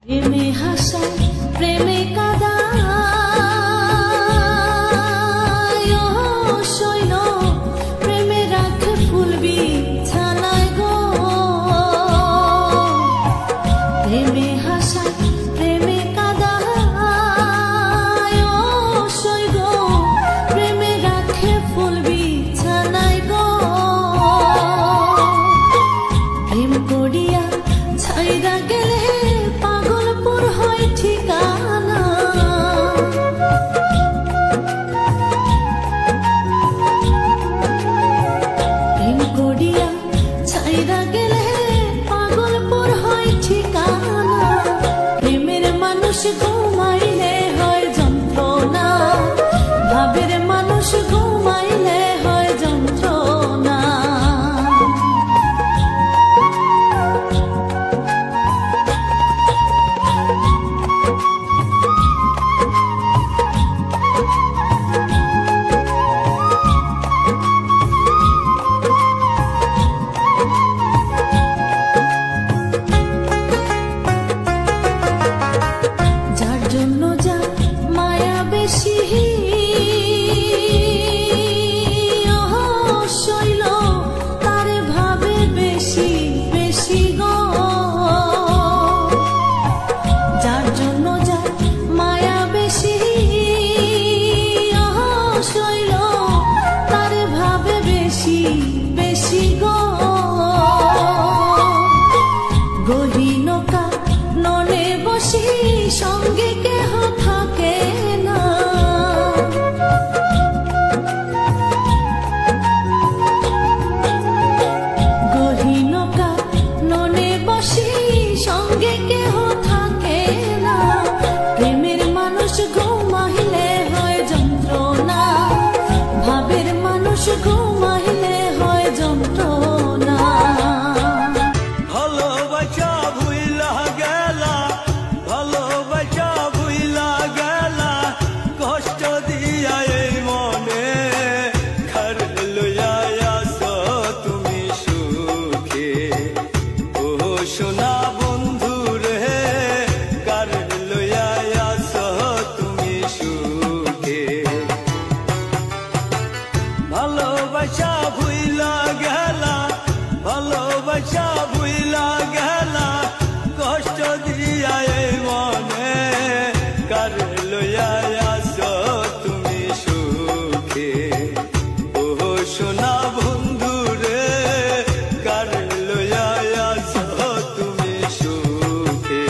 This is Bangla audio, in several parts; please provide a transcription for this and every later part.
প্রেমে হাসা প্রেমে কাদা শৈল প্রেমে রাখে ফুলবি ছালায় গো প্রেমে হাসা প্রেমে কাদা শৈল প্রেমে রাখে ফুলবি ছালায় গো প্রেম করিয়া ছাইরা গেলে পাগলপুর হয় ঠিকানা প্রেম করিয়া ছাইরা গেলে পাগলপুর হয় ঠিকানা প্রেমের মানুষ ঘুমাইলে হয় যন্ত্রণা ভাবের মানুষ ঘুমাইলে হয় যন্ত্রণা বেশি গো গহীনকা ননে বসি সঙ্গে কেহ থাকে না গহীনকা ননে বসি সঙ্গে কেহ থাকে না প্রেমের মানুষ ঘুমাইলে হয় যন্ত্রণা ভাবের মানুষ ঘুমাইলে হয় যন্ত্রণা ভালোবাসা ভুইলা গেলা ভালোবাসা ভুইলা গেলা কষ্ট দিয়া এই মনে ঘর লইয়া আসো তুমি সুখে ও সোনা বন্ধু রে ঘর লইয়া আসো তুমি সুখে ভালোবাসা ভুইলা গেলা ভালোবাসা ভুইলা গেলা কষ্ট দিয়া এই মনে কার লইয়া আসো তুমি সুখে ও সোনা বন্ধু রে কার লইয়া আসো তুমি সুখে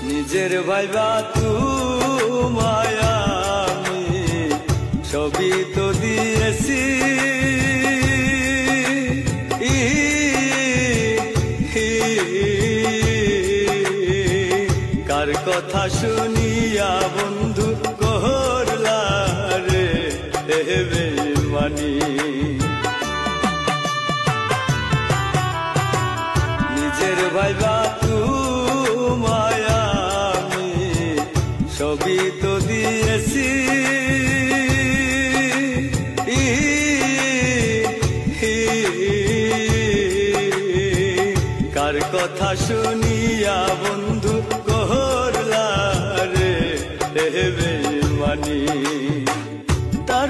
নিজের ভাইবা তোমায় আমি সবই তো দিয়েছি কার কথা শুনিয়া বন্ধু করলা রে বেঈমানি নিজের ভাইবা তোমায় আমি সবই তো দিয়েছি কার কথা শুনিয়া বন্ধু করলা রে বেঈমানি তার